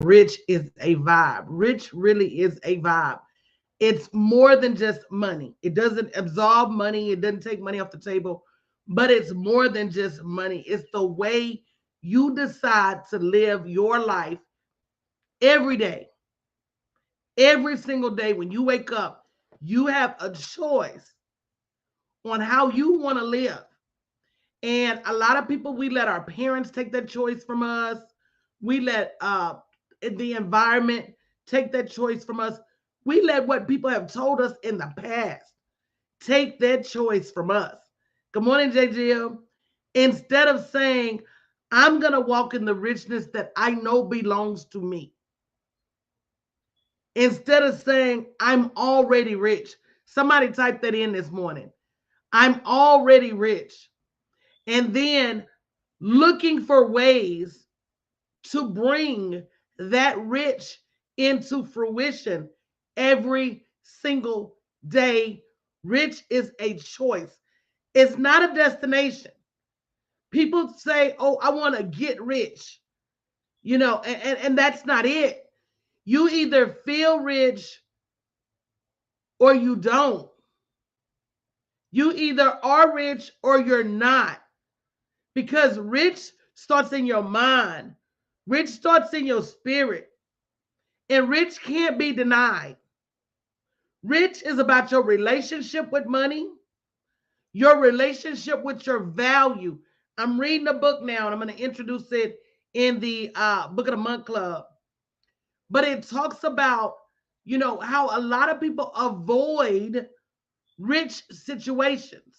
Rich is a vibe. Rich really is a vibe. It's more than just money. It doesn't absorb money, it doesn't take money off the table, but it's more than just money. It's the way you decide to live your life every day. Every single day when you wake up, you have a choice on how you want to live. And a lot of people, we let our parents take that choice from us. We let the environment take that choice from us. We let what people have told us in the past take that choice from us. Good morning, JGL. Instead of saying, I'm going to walk in the richness that I know belongs to me. Instead of saying, I'm already rich. Somebody typed that in this morning. I'm already rich. And then looking for ways to bring that rich into fruition every single day. Rich is a choice, it's not a destination. People say, oh, I want to get rich, and that's not it. You either feel rich or you don't. You either are rich or you're not. Because rich starts in your mind, rich starts in your spirit, and rich can't be denied. Rich is about your relationship with money, your relationship with your value. I'm reading a book now, and I'm going to introduce it in the Book of the Month Club. But it talks about, how a lot of people avoid rich situations.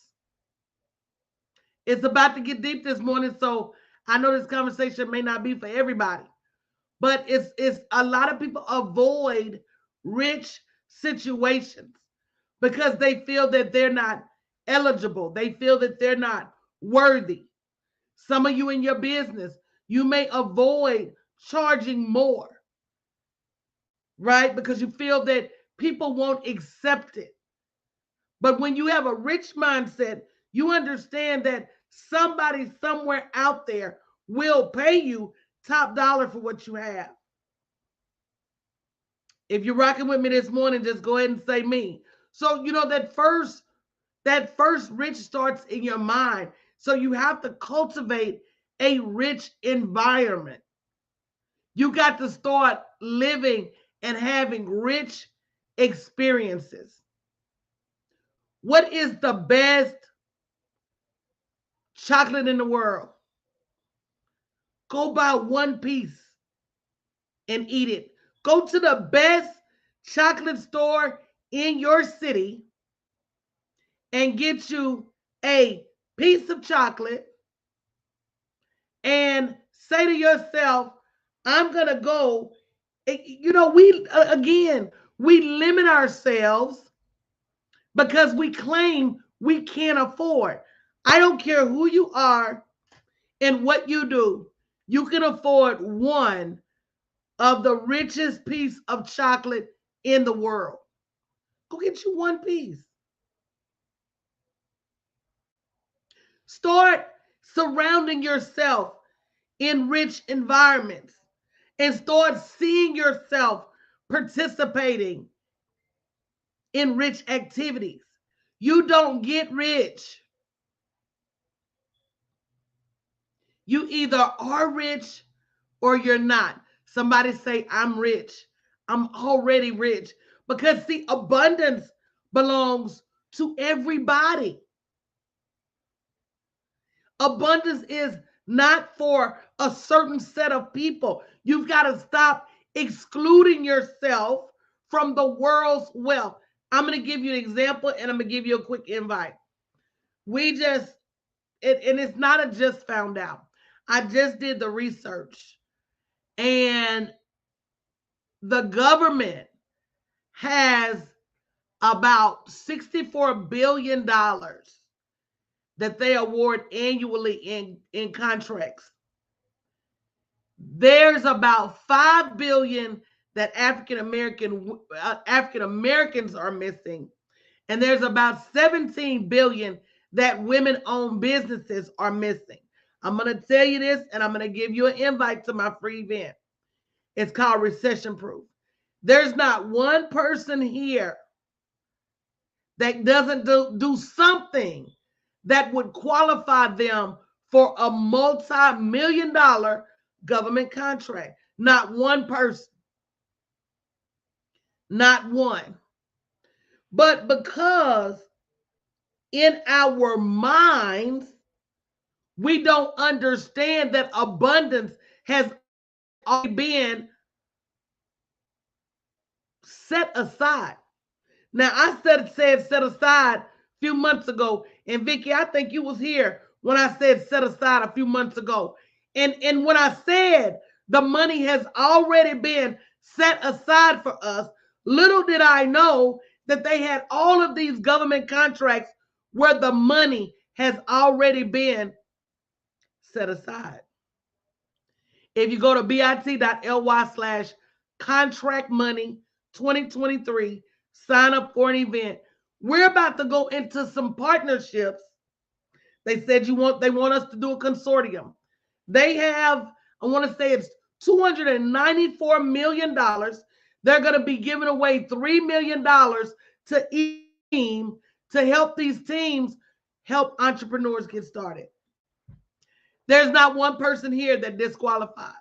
It's about to get deep this morning, so I know this conversation may not be for everybody, but it's a lot of people avoid rich situations because they feel that they're not eligible. They feel that they're not worthy. Some of you in your business, you may avoid charging more, right? Because you feel that people won't accept it. But when you have a rich mindset, you understand that somebody somewhere out there will pay you top dollar for what you have. If you're rocking with me this morning, just go ahead and say me. So, that first rich starts in your mind. So you have to cultivate a rich environment. You got to start living and having rich experiences. What is the best chocolate in the world? Go buy one piece and eat it. Go to the best chocolate store in your city and get you a piece of chocolate and say to yourself, I'm going to go. We limit ourselves because we claim we can't afford. I don't care who you are and what you do. You can afford one of the richest piece of chocolate in the world. Go get you one piece. Start surrounding yourself in rich environments and start seeing yourself participating in rich activities. You don't get rich. You either are rich or you're not. Somebody say, I'm rich. I'm already rich. Because the abundance belongs to everybody. Abundance is not for a certain set of people. You've got to stop excluding yourself from the world's wealth. I'm going to give you an example and I'm going to give you a quick invite. We just, and it's not a just found out. I just did the research and the government has about $64 billion that they award annually in contracts. There's about 5 billion that African Americans are missing, and there's about 17 billion that women-owned businesses are missing. I'm going to tell you this, and I'm going to give you an invite to my free event. It's called recession proof. There's not one person here that doesn't do something that would qualify them for a multi-million-dollar government contract. Not one person. Not one. But because in our minds, we don't understand that abundance has already been set aside. Now, I said set aside a few months ago. And Vicki, I think you was here when I said set aside a few months ago. And when I said the money has already been set aside for us, little did I know that they had all of these government contracts where the money has already been set aside. If you go to bit.ly/contract money 2023, sign up for an event. We're about to go into some partnerships. They said they want us to do a consortium. They have, I want to say it's $294 million. They're going to be giving away $3 million to each team to help these teams help entrepreneurs get started. There's not one person here that disqualifies.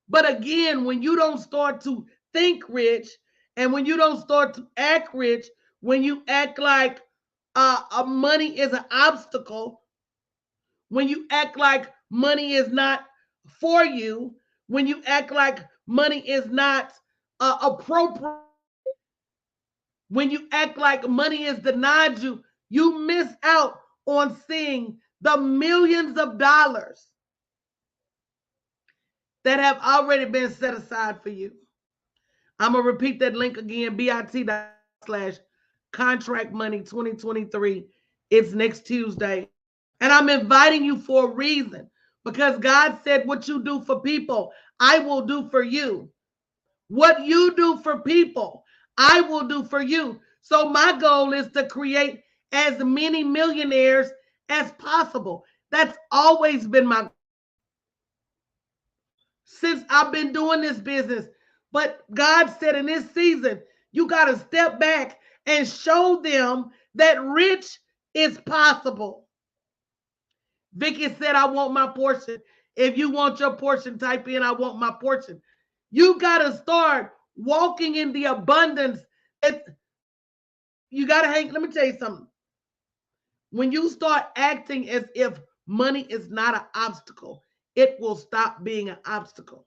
But again, when you don't start to think rich and when you don't start to act rich, when you act like money is an obstacle, when you act like money is not for you, when you act like money is not appropriate, when you act like money is denied you, you miss out on seeing the millions of dollars that have already been set aside for you. I'm going to repeat that link again, bit.ly/contract money 2023. It's next Tuesday. And I'm inviting you for a reason, because God said, what you do for people, I will do for you. What you do for people, I will do for you. So my goal is to create as many millionaires as possible. That's always been my goal since I've been doing this business. But God said in this season, you got to step back and show them that rich is possible. Vicki said, I want my portion. If you want your portion, type in, I want my portion. You got to start walking in the abundance. You got to hang. Let me tell you something. When you start acting as if money is not an obstacle, it will stop being an obstacle.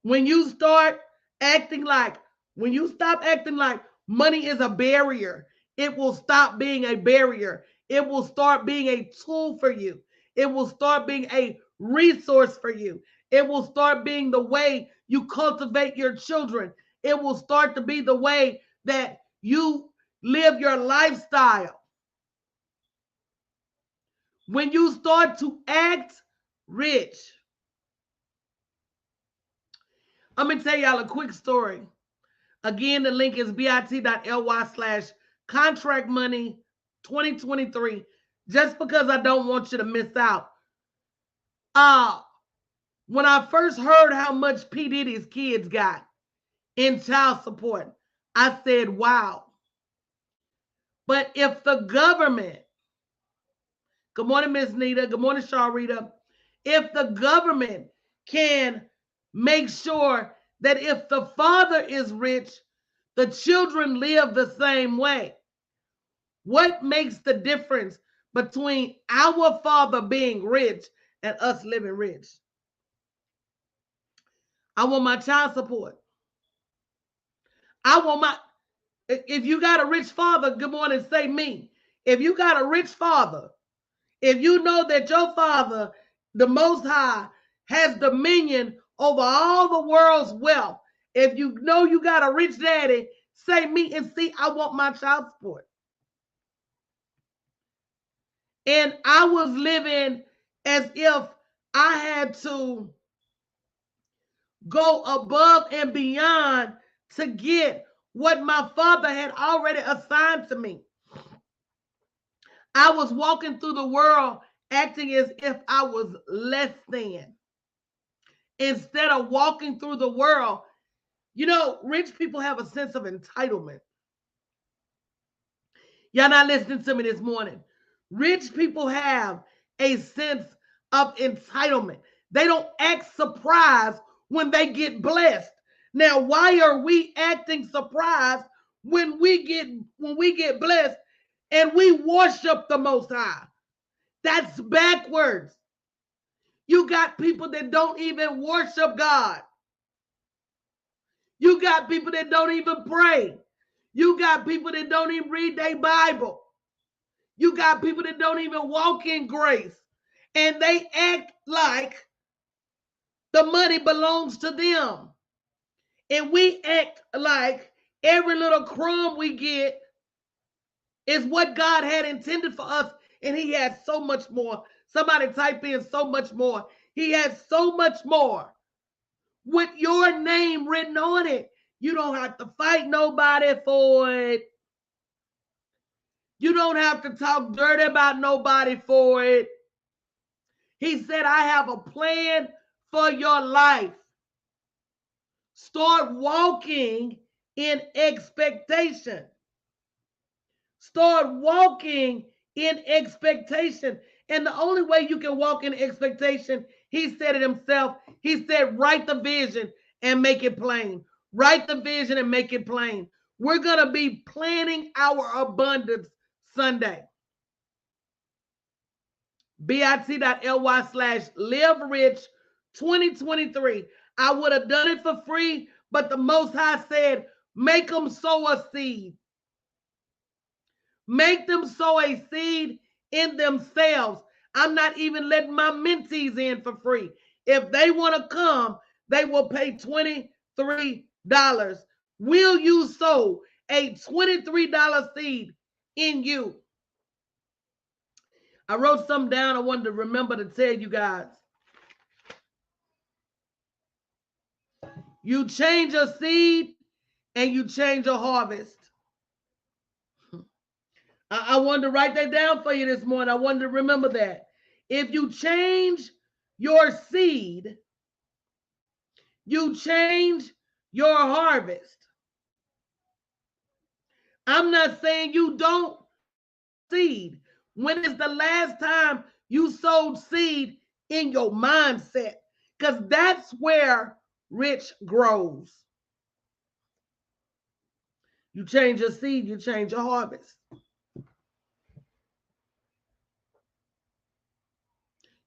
When you start acting like, when you stop acting like money is a barrier, it will stop being a barrier. It will start being a tool for you. It will start being a resource for you. It will start being the way you cultivate your children. It will start to be the way that you live your lifestyle. When you start to act rich. I'm going to tell y'all a quick story. Again, the link is bit.ly/contract money 2023. Just because I don't want you to miss out. When I first heard how much P. Diddy's kids got in child support, I said, wow. But if the government, good morning, Miss Nita, good morning, Sharita, if the government can make sure that if the father is rich, the children live the same way, what makes the difference between our father being rich and us living rich? I want my child support. I want my, if you got a rich father, good morning, say me. If you got a rich father, if you know that your father, the Most High, has dominion over all the world's wealth, if you know you got a rich daddy, say me and see, I want my child support. And I was living as if I had to go above and beyond to get what my father had already assigned to me. I was walking through the world acting as if I was less than. instead of walking through the world. You know, rich people have a sense of entitlement. Y'all not listening to me this morning. Rich people have a sense of entitlement. They don't act surprised when they get blessed. Now, why are we acting surprised when we get blessed and we worship the Most High? That's backwards. You got people that don't even worship God. You got people that don't even pray. You got people that don't even read their Bible. You got people that don't even walk in grace. And they act like the money belongs to them. And we act like every little crumb we get is what God had intended for us. And he has so much more. Somebody type in so much more. He has so much more with your name written on it. You don't have to fight nobody for it. You don't have to talk dirty about nobody for it. He said, I have a plan for your life. Start walking in expectation. Start walking in expectation. And the only way you can walk in expectation, he said it himself. He said, write the vision and make it plain. Write the vision and make it plain. We're going to be planning our abundance Sunday. bit.ly/live-rich-2023. I would have done it for free, but the Most High said, make them sow a seed. Make them sow a seed in themselves. I'm not even letting my mentees in for free. If they want to come, they will pay $23. Will you sow a $23 seed in you? I wrote something down I wanted to remember to tell you guys. You change your seed and you change your harvest. I wanted to write that down for you this morning. I wanted to remember that. If you change your seed, you change your harvest. I'm not saying you don't seed. When is the last time you sowed seed in your mindset? Because that's where rich grows. You change your seed, you change your harvest.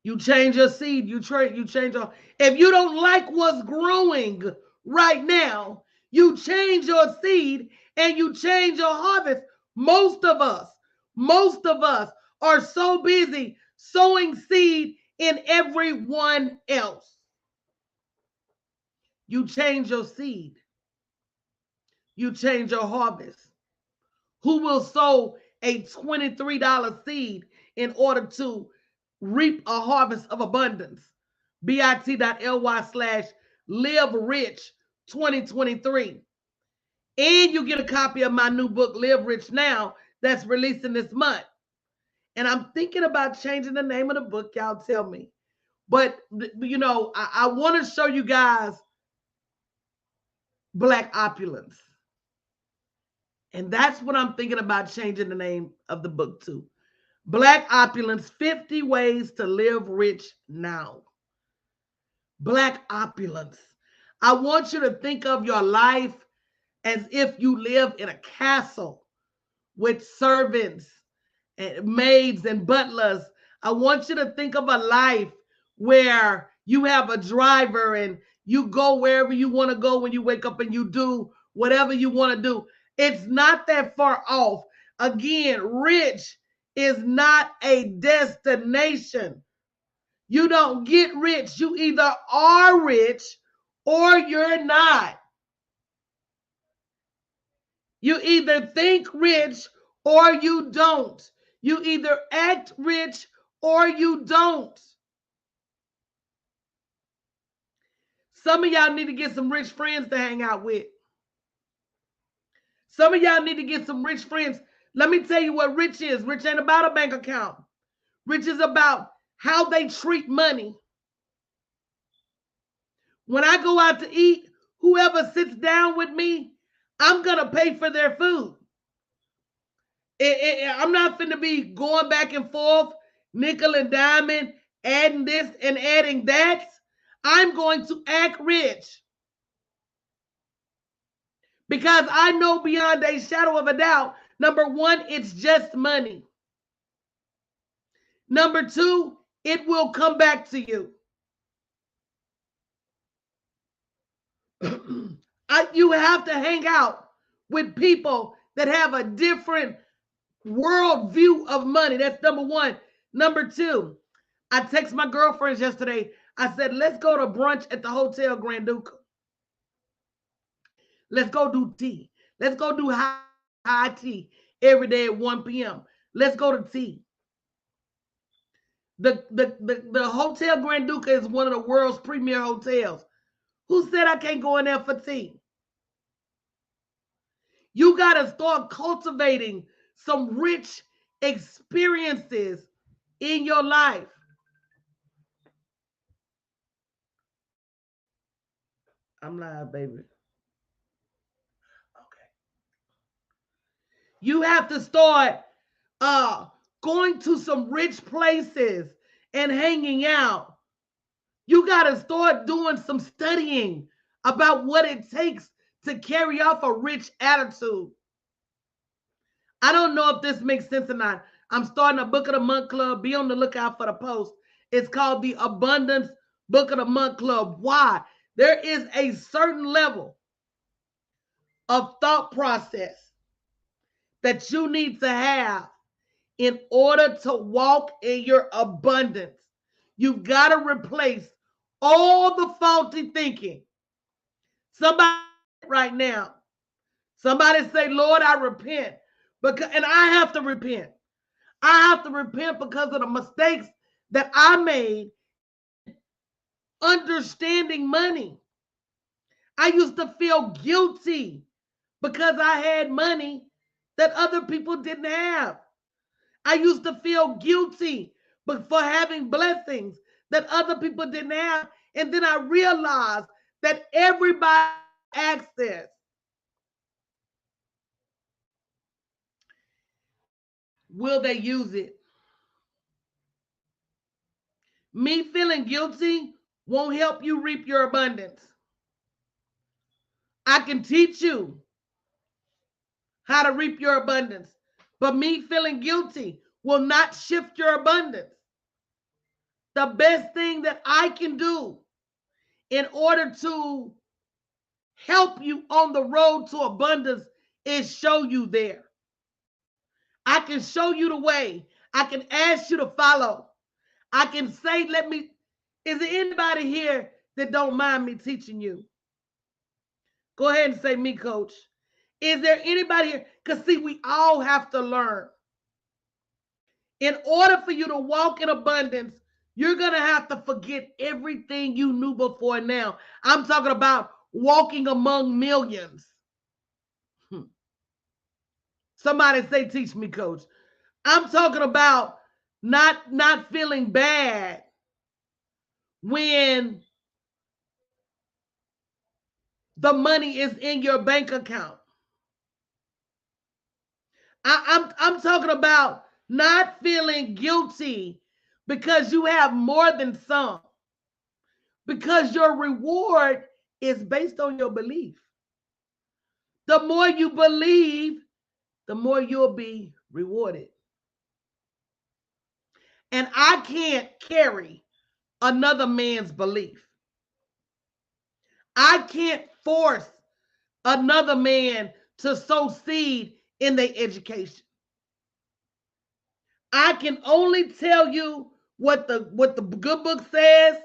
You change your seed, you change your. If you don't like what's growing right now, you change your seed and you change your harvest. Most of us are so busy sowing seed in everyone else. You change your seed. You change your harvest. Who will sow a $23 seed in order to reap a harvest of abundance? bit.ly/live-rich-2023. And you get a copy of my new book, Live Rich Now, that's releasing this month. And I'm thinking about changing the name of the book. Y'all tell me. But, you know, I want to show you guys Black opulence. And that's what I'm thinking about changing the name of the book to. Black opulence, 50 ways to live rich now. Black opulence. I want you to think of your life as if you live in a castle with servants and maids and butlers. I want you to think of a life where you have a driver and you go wherever you want to go when you wake up and you do whatever you want to do. It's not that far off. Again, rich is not a destination. You don't get rich. You either are rich or you're not. You either think rich or you don't. You either act rich or you don't. Some of y'all need to get some rich friends to hang out with. Some of y'all need to get some rich friends. Let me tell you what rich is. Rich ain't about a bank account. Rich is about how they treat money. When I go out to eat, whoever sits down with me, I'm going to pay for their food. I'm not finna be going back and forth, nickel and diamond, adding this and adding that. I'm going to act rich because I know beyond a shadow of a doubt, number one, it's just money. Number two, it will come back to you. You have to hang out with people that have a different world view of money. That's number one. Number two, I text my girlfriends yesterday. I said, let's go to brunch at the Hotel Grand Duke. Let's go do tea. Let's go do high tea every day at 1 p.m. Let's go to tea. The Hotel Grand Duke is one of the world's premier hotels. Who said I can't go in there for tea? You got to start cultivating some rich experiences in your life. I'm live, baby. Okay. You have to start going to some rich places and hanging out. You got to start doing some studying about what it takes to carry off a rich attitude. I don't know if this makes sense or not. I'm starting a Book of the Month Club. Be on the lookout for the post. It's called the Abundance Book of the Month Club. Why? There is a certain level of thought process that you need to have in order to walk in your abundance. You've got to replace all the faulty thinking. Somebody right now, somebody say, Lord, I repent. And I have to repent. I have to repent because of the mistakes that I made understanding money. I used to feel guilty because I had money that other people didn't have. I used to feel guilty for having blessings that other people didn't have. And then I realized that everybody has access. Will they use it? Me feeling guilty won't help you reap your abundance. I can teach you how to reap your abundance, but me feeling guilty will not shift your abundance. The best thing that I can do in order to help you on the road to abundance is show you there. I can show you the way. I can ask you to follow. I can say, is there anybody here that don't mind me teaching you? Go ahead and say me, coach. Is there anybody here? Because see, we all have to learn. In order for you to walk in abundance, you're going to have to forget everything you knew before now. I'm talking about walking among millions. Somebody say, teach me, coach. I'm talking about not feeling bad when the money is in your bank account. I'm talking about not feeling guilty because you have more than some. Because your reward is based on your belief. The more you believe, the more you'll be rewarded. And I can't carry another man's belief. I can't force another man to sow seed in their education. I can only tell you what the good book says.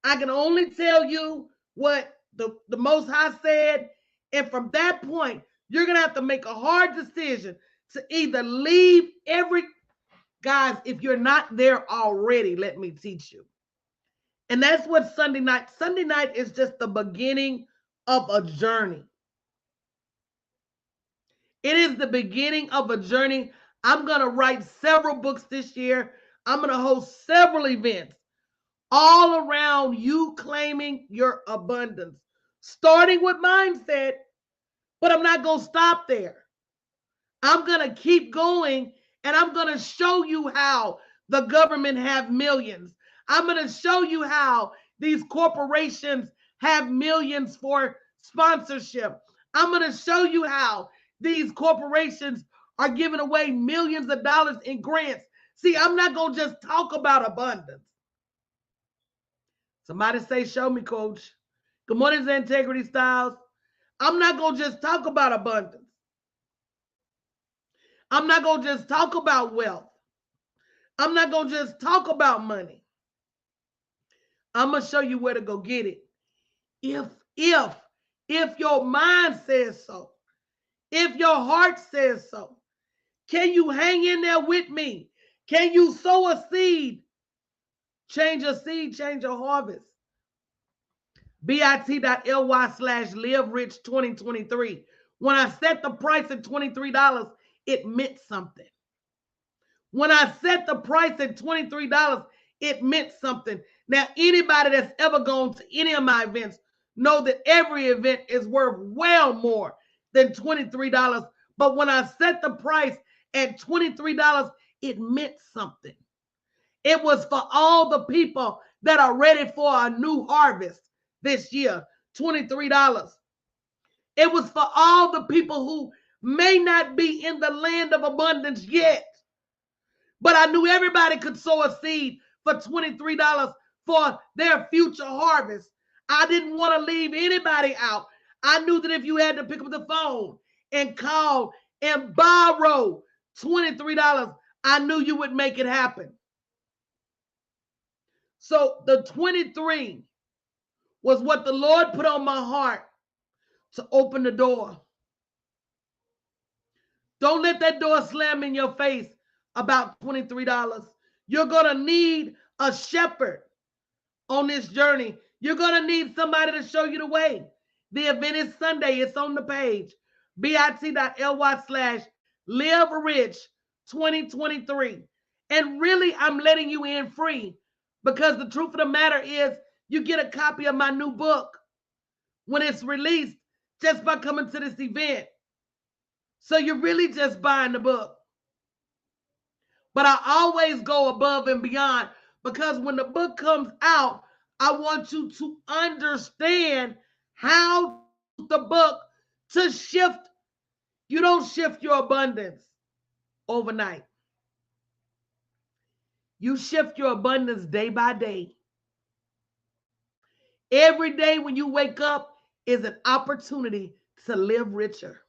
I can only tell you what the Most High said. And from that point, you're going to have to make a hard decision to either leave guys, if you're not there already, let me teach you. And that's what Sunday night is just the beginning of a journey. It is the beginning of a journey. I'm going to write several books this year. I'm going to host several events. all around you claiming your abundance, starting with mindset, but I'm not going to stop there. I'm going to keep going, and I'm going to show you how the government have millions. I'm going to show you how these corporations have millions for sponsorship. I'm going to show you how these corporations are giving away millions of dollars in grants. See, I'm not going to just talk about abundance. Somebody say, show me, coach. Good morning, Integrity Styles. I'm not going to just talk about abundance. I'm not going to just talk about wealth. I'm not going to just talk about money. I'm going to show you where to go get it. If your mind says so, if your heart says so, can you hang in there with me? Can you sow a seed? Change a seed, change a harvest. bit.ly/liverich2023. When I set the price at $23, it meant something. When I set the price at $23, it meant something. Now, anybody that's ever gone to any of my events know that every event is worth well more than $23. But when I set the price at $23, it meant something. It was for all the people that are ready for a new harvest this year, $23. It was for all the people who may not be in the land of abundance yet. But I knew everybody could sow a seed for $23 for their future harvest. I didn't want to leave anybody out. I knew that if you had to pick up the phone and call and borrow $23, I knew you would make it happen. So the 23 was what the Lord put on my heart to open the door. Don't let that door slam in your face about $23. You're going to need a shepherd on this journey. You're going to need somebody to show you the way. The event is Sunday. It's on the page. bit.ly/liverich2023. And really, I'm letting you in free because the truth of the matter is you get a copy of my new book when it's released just by coming to this event. So you're really just buying the book. But I always go above and beyond because when the book comes out, I want you to understand how the book to shift. You don't shift your abundance overnight. You shift your abundance day by day. Every day when you wake up is an opportunity to live richer.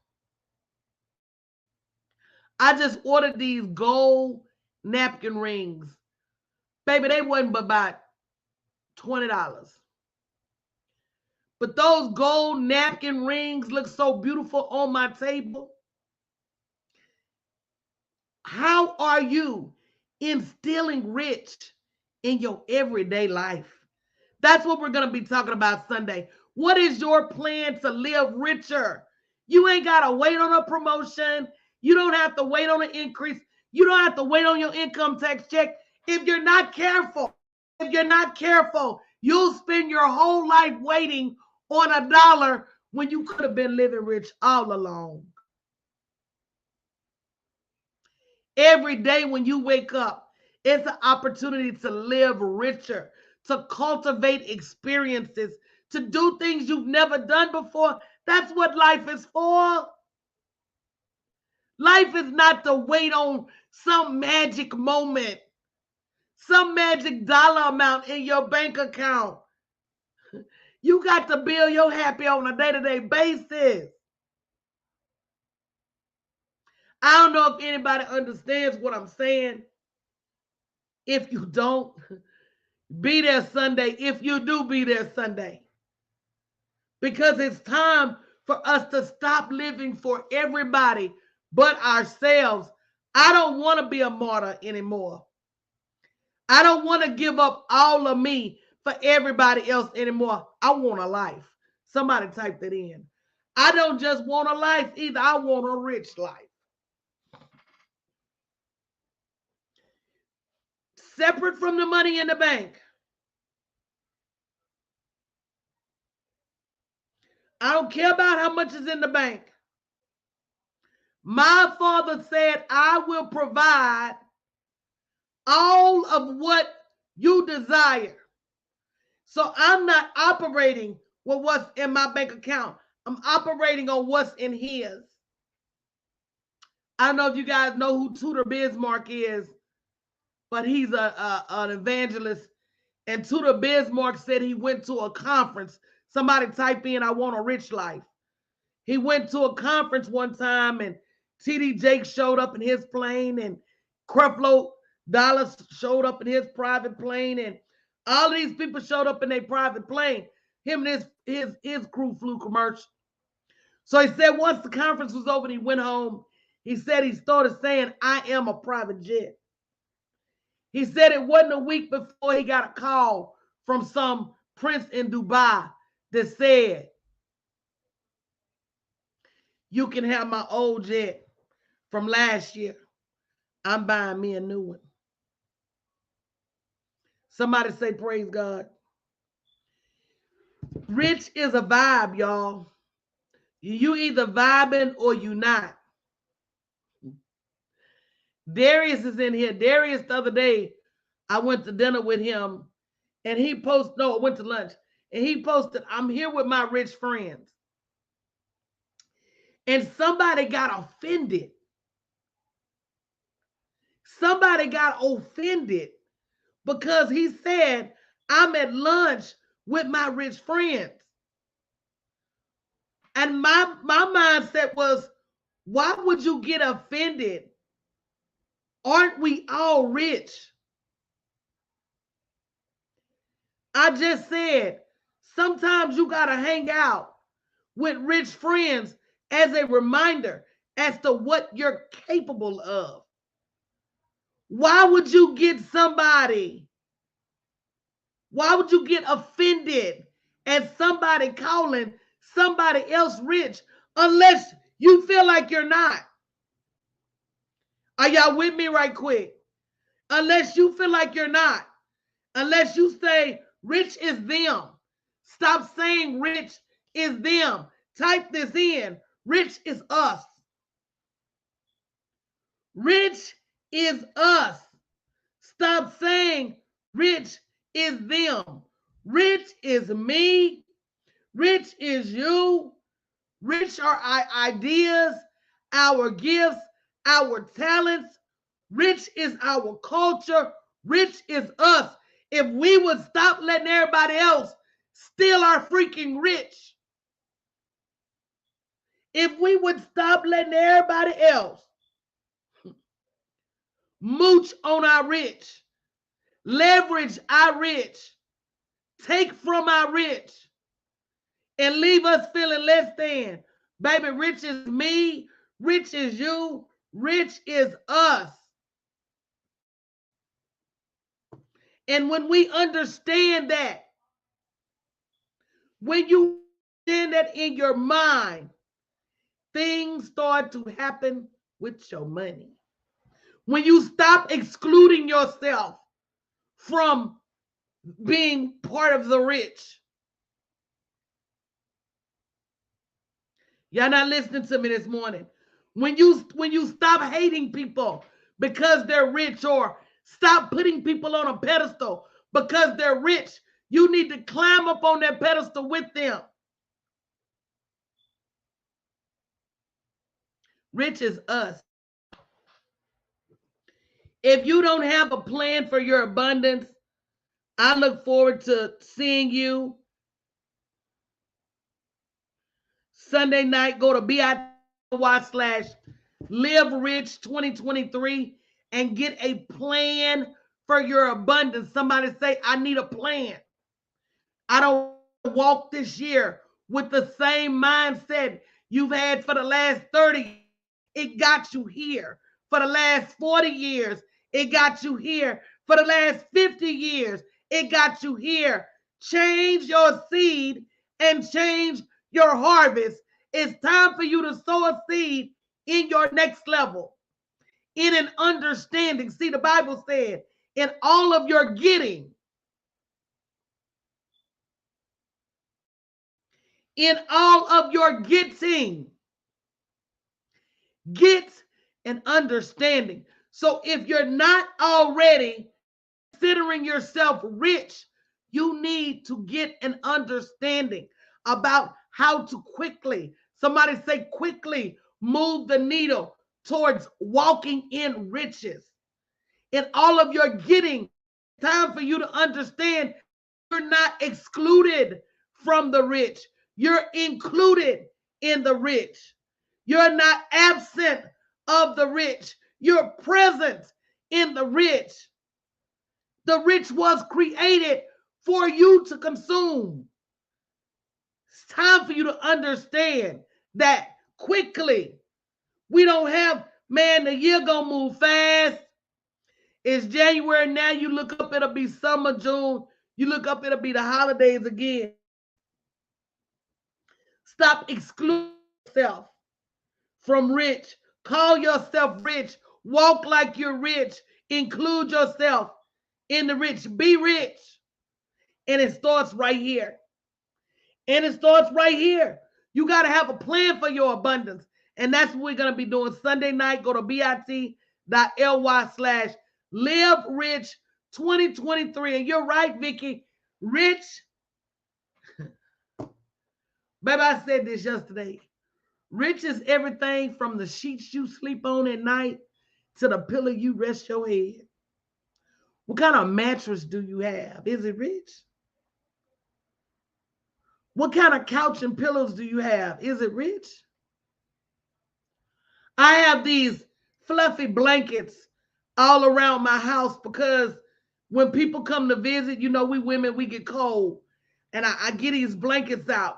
I just ordered these gold napkin rings. Baby, they wasn't but about $20. But those gold napkin rings look so beautiful on my table. How are you instilling rich in your everyday life? That's what we're going to be talking about Sunday. What is your plan to live richer? You ain't got to wait on a promotion. You don't have to wait on an increase. You don't have to wait on your income tax check. If you're not careful, you'll spend your whole life waiting on a dollar when you could have been living rich all along. Every day when you wake up, it's an opportunity to live richer, to cultivate experiences, to do things you've never done before. That's what life is for. Life is not to wait on some magic moment, some magic dollar amount in your bank account. You got to build your happy on a day-to-day basis. I don't know if anybody understands what I'm saying. If you don't, be there Sunday. If you do, be there Sunday. Because it's time for us to stop living for everybody but ourselves. I don't want to be a martyr anymore. I don't want to give up all of me for everybody else anymore. I want a life. Somebody type that in. I don't just want a life either. I want a rich life. Separate from the money in the bank. I don't care about how much is in the bank. My Father said, I will provide all of what you desire. So I'm not operating with what's in my bank account. I'm operating on what's in his. I don't know if you guys know who Tudor Bismarck is, but he's an evangelist. And Tudor Bismarck said he went to a conference. Somebody type in, I want a rich life. He went to a conference one time, and T.D. Jakes showed up in his plane, and Creflo Dollar showed up in his private plane, and all of these people showed up in their private plane. Him and his crew flew commercial. So he said once the conference was over and he went home, he said he started saying, I am a private jet. He said it wasn't a week before he got a call from some prince in Dubai that said, you can have my old jet from last year. I'm buying me a new one. Somebody say, praise God. Rich is a vibe, y'all. You either vibing or you not. Darius is in here. Darius, the other day, I went to dinner with him, and he posted, no, I went to lunch, and he posted, I'm here with my rich friends. And somebody got offended. Somebody got offended because he said, I'm at lunch with my rich friends. And my mindset was, why would you get offended? Aren't we all rich? I just said, sometimes you got to hang out with rich friends as a reminder as to what you're capable of. Why would you get offended at somebody calling somebody else rich unless you feel like you're not? Are y'all with me right quick? Unless you feel like you're not. Unless you say rich is them. Stop saying rich is them. Type this in. Rich is us. Rich is us. Stop saying rich is them. Rich is me. Rich is you. Rich are our ideas, our gifts, our talents. Rich is our culture. Rich is us. If we would stop letting everybody else steal our freaking rich, if we would stop letting everybody else mooch on our rich, leverage our rich, take from our rich, and leave us feeling less than. Baby, rich is me, rich is you, rich is us. And when we understand that, when you understand that in your mind, things start to happen with your money. When you stop excluding yourself from being part of the rich. Y'all not listening to me this morning. When you stop hating people because they're rich, or stop putting people on a pedestal because they're rich, you need to climb up on that pedestal with them. Rich is us. If you don't have a plan for your abundance, I look forward to seeing you Sunday night. Go to bit.ly/Live Rich 2023 and get a plan for your abundance. Somebody say, I need a plan. I don't walk this year with the same mindset you've had for the last 30. It got you here. For the last 40 years, it got you here. For the last 50 years, it got you here. Change your seed and change your harvest. It's time for you to sow a seed in your next level, in an understanding. See, the Bible said, in all of your getting, in all of your getting. Get an understanding. So if you're not already considering yourself rich, you need to get an understanding about how to quickly, somebody say quickly, move the needle towards walking in riches. In all of your getting, time for you to understand you're not excluded from the rich. You're included in the rich. You're not absent of the rich. You're present in the rich. The rich was created for you to consume. It's time for you to understand that quickly. We don't have, man, the year gonna move fast. It's January now. You look up, it'll be summer, June. You look up, it'll be the holidays again. Stop excluding yourself from rich. Call yourself rich. Walk like you're rich. Include yourself in the rich. Be rich. And it starts right here. And it starts right here. You got to have a plan for your abundance. And that's what we're going to be doing Sunday night. Go to bit.ly/live rich 2023. And you're right, Vicky. Rich. Baby, I said this yesterday. Rich is everything from the sheets you sleep on at night to the pillow you rest your head. What kind of mattress do you have? Is it rich? What kind of couch and pillows do you have? Is it rich? I have these fluffy blankets all around my house because when people come to visit, you know, we women, we get cold. And I get these blankets out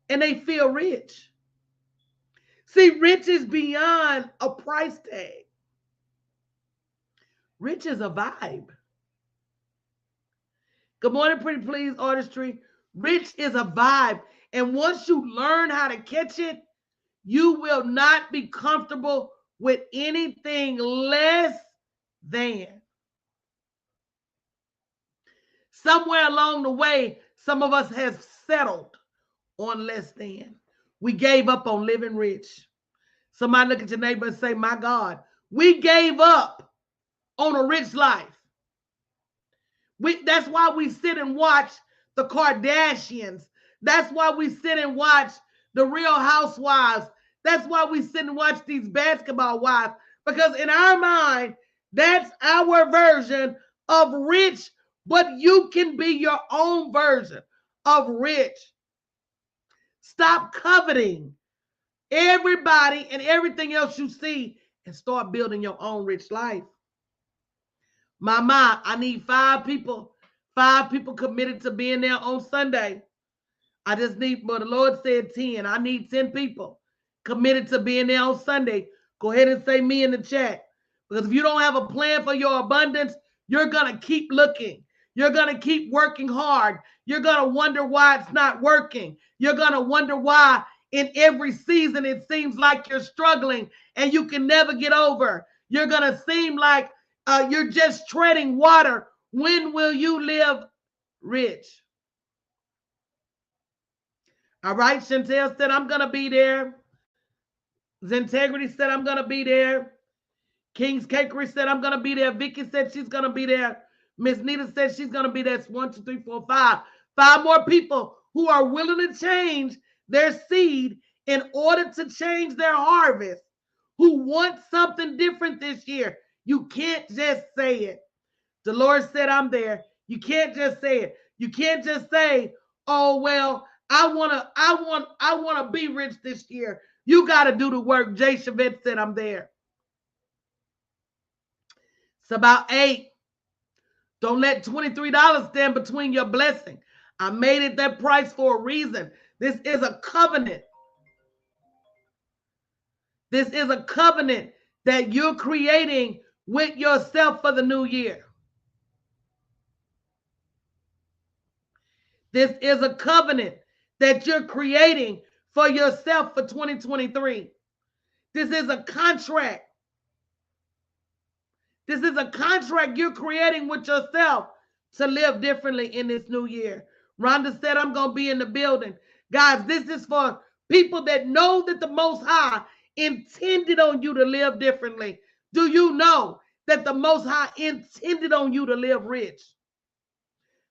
and they feel rich. See, rich is beyond a price tag. Rich is a vibe. Good morning, pretty please, artistry. Rich is a vibe. And once you learn how to catch it, you will not be comfortable with anything less than. Somewhere along the way, some of us have settled on less than. We gave up on living rich. Somebody look at your neighbor and say, my God, we gave up on a rich life. That's why we sit and watch the Kardashians. That's why we sit and watch the Real Housewives. That's why we sit and watch these basketball wives. Because in our mind, that's our version of rich, but you can be your own version of rich. Stop coveting everybody and everything else you see and start building your own rich life. Mama, I need 5 people. 5 people committed to being there on Sunday. I just need, but the Lord said 10. I need 10 people committed to being there on Sunday. Go ahead and say me in the chat. Because if you don't have a plan for your abundance, you're going to keep looking. You're going to keep working hard. You're going to wonder why it's not working. You're going to wonder why in every season it seems like you're struggling and you can never get over. You're going to seem like you're just treading water. When will you live rich? All right, Chantel said, I'm going to be there. Zentegrity said, I'm going to be there. King's Cakery said, I'm going to be there. Vicky said she's going to be there. Miss Nita said she's going to be there. It's 1, 2, 3, 4, 5. 5 more people who are willing to change their seed in order to change their harvest, who want something different this year. You can't just say it. The Lord said, I'm there. You can't just say it. You can't just say, oh, well, I want to be rich this year. You got to do the work. Jay Chavette said, I'm there. It's about 8. Don't let $23 stand between your blessing. I made it that price for a reason. This is a covenant. This is a covenant that you're creating with yourself for the new year. This is a covenant that you're creating for yourself for 2023. This is a contract. This is a contract you're creating with yourself to live differently in this new year. Rhonda said, I'm going to be in the building. Guys, this is for people that know that the Most High intended on you to live differently. Do you know that the Most High intended on you to live rich?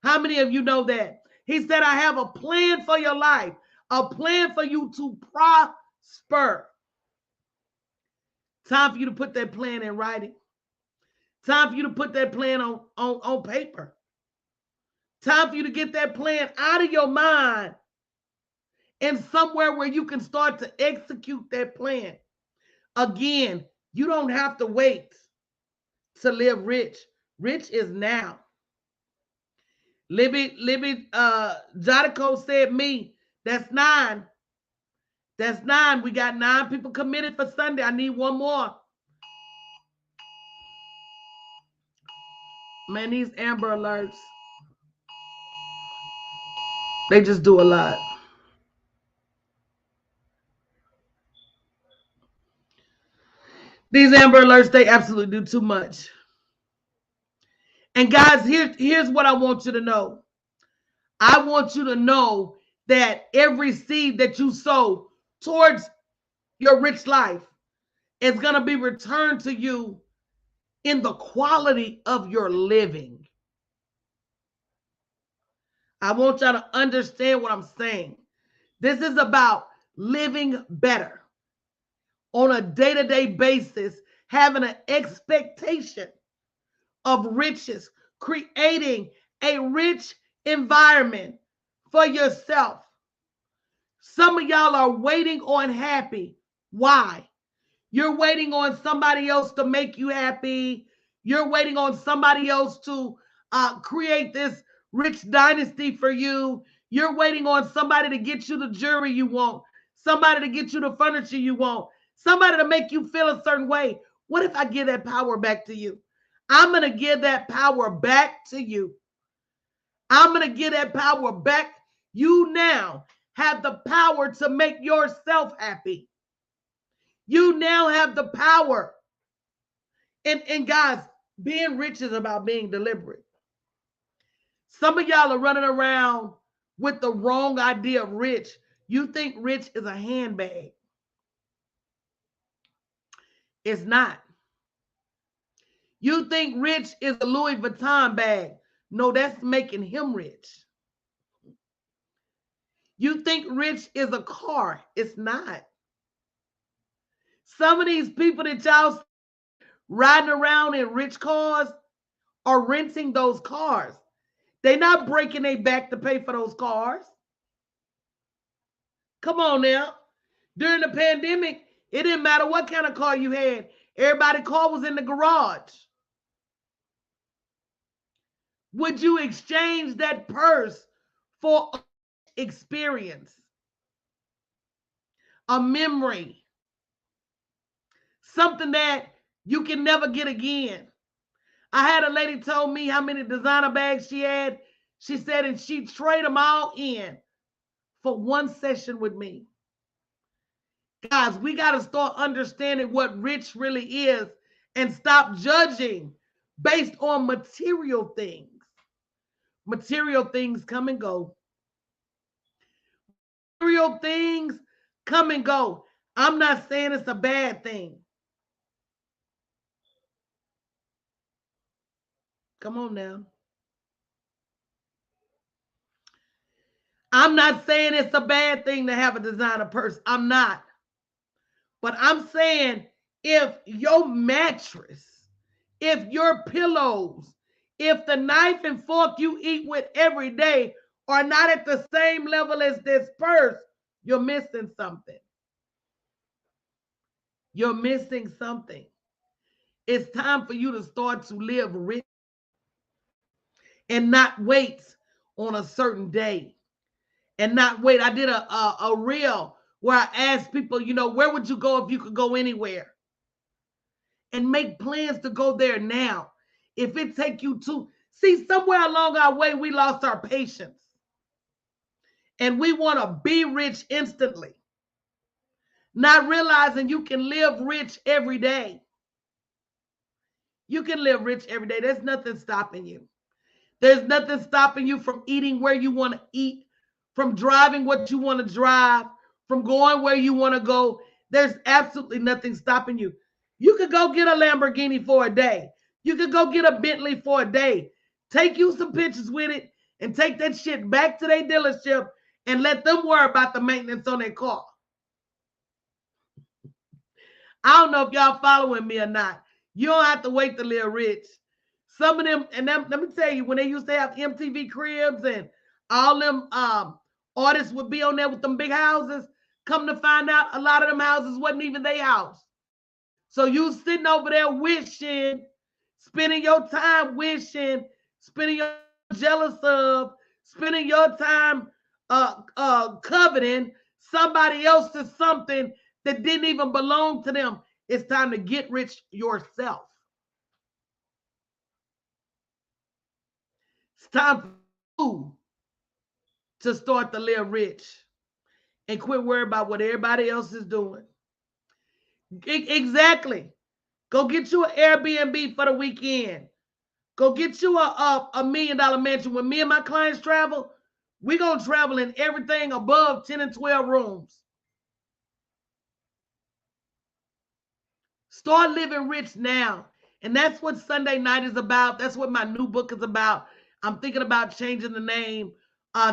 How many of you know that? He said, I have a plan for your life, a plan for you to prosper. Time for you to put that plan in writing. Time for you to put that plan on paper. Time for you to get that plan out of your mind and somewhere where you can start to execute that plan. Again, you don't have to wait to live rich. Rich is now. Libby Jodico said me. That's 9. That's 9. We got 9 people committed for Sunday. I need one more. Man, these Amber Alerts, they just do a lot. These Amber Alerts, they absolutely do too much. And guys, here's what I want you to know. I want you to know that every seed that you sow towards your rich life is going to be returned to you in the quality of your living. I want y'all to understand what I'm saying. This is about living better on a day-to-day basis, having an expectation of riches, creating a rich environment for yourself. Some of y'all are waiting on happy. Why? You're waiting on somebody else to make you happy. You're waiting on somebody else to create this rich dynasty for you. You're waiting on somebody to get you the jewelry you want, somebody to get you the furniture you want, somebody to make you feel a certain way. What if I give that power back to you? I'm going to give that power back to you. I'm going to give that power back. You now have the power to make yourself happy. You now have the power. And guys, being rich is about being deliberate. Some of y'all are running around with the wrong idea of rich. You think rich is a handbag. It's not. You think rich is a Louis Vuitton bag. No, that's making him rich. You think rich is a car. It's not. Some of these people that y'all riding around in rich cars are renting those cars. They're not breaking their back to pay for those cars. Come on now. During the pandemic, it didn't matter what kind of car you had. Everybody's car was in the garage. Would you exchange that purse for experience, a memory, something that you can never get again? I had a lady told me how many designer bags she had. She said, and she'd trade them all in for one session with me. Guys, we got to start understanding what rich really is and stop judging based on material things. Material things come and go. Material things come and go. I'm not saying it's a bad thing. Come on now. I'm not saying it's a bad thing to have a designer purse. I'm not. But I'm saying if your mattress, if your pillows, if the knife and fork you eat with every day are not at the same level as this purse, you're missing something. You're missing something. It's time for you to start to live rich and not wait on a certain day. And not wait. I did a reel where I asked people, where would you go if you could go anywhere? And make plans to go there now. If it take you to, see, somewhere along our way, we lost our patience. And we want to be rich instantly. Not realizing you can live rich every day. You can live rich every day. There's nothing stopping you. There's nothing stopping you from eating where you want to eat, from driving what you want to drive, from going where you want to go. There's absolutely nothing stopping you. You could go get a Lamborghini for a day. You could go get a Bentley for a day. Take you some pictures with it and take that shit back to their dealership and let them worry about the maintenance on their car. I don't know if y'all following me or not. You don't have to wait to live rich. Some of them, and let me tell you, when they used to have MTV Cribs and all them artists would be on there with them big houses, come to find out a lot of them houses wasn't even their house. So you sitting over there wishing, spending your time wishing, spending your jealous of, spending your time coveting somebody else's something that didn't even belong to them. It's time to get rich yourself. It's time for you to start to live rich and quit worrying about what everybody else is doing. Exactly. Go get you an Airbnb for the weekend. Go get you a $1 million mansion. When me and my clients travel, we're going to travel in everything above 10 and 12 rooms. Start living rich now. And that's what Sunday night is about. That's what my new book is about. I'm thinking about changing the name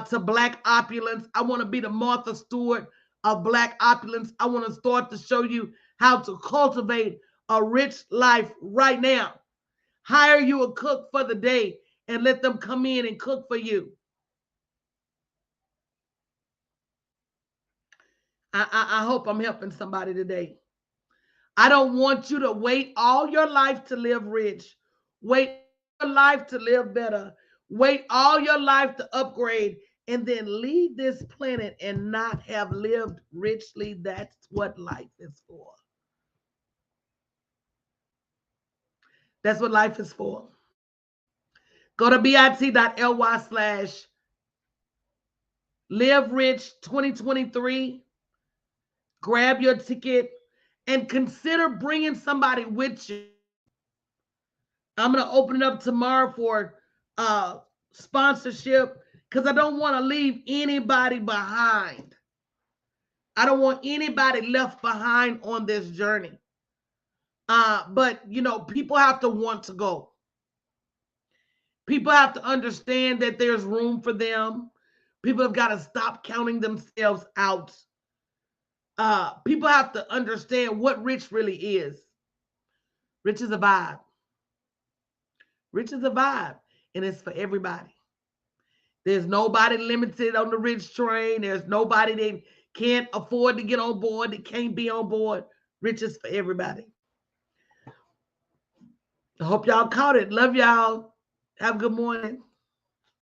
to Black Opulence. I want to be the Martha Stewart of Black Opulence. I want to start to show you how to cultivate a rich life right now. Hire you a cook for the day and let them come in and cook for you. I hope I'm helping somebody today. I don't want you to wait all your life to live rich. Wait your life to live better. Wait all your life to upgrade and then leave this planet and not have lived richly. That's what life is for. That's what life is for. Go to bit.ly/Live Rich 2023. Grab your ticket and consider bringing somebody with you. I'm going to open it up tomorrow for sponsorship because I don't want to leave anybody behind. I don't want anybody left behind on this journey. But, you know, people have to want to go. People have to understand that there's room for them. People have got to stop counting themselves out. People have to understand what rich really is. Rich is a vibe. Rich is a vibe, and it's for everybody. There's nobody limited on the rich train. There's nobody that can't afford to get on board, that can't be on board. Rich is for everybody. I hope y'all caught it. Love y'all. Have a good morning.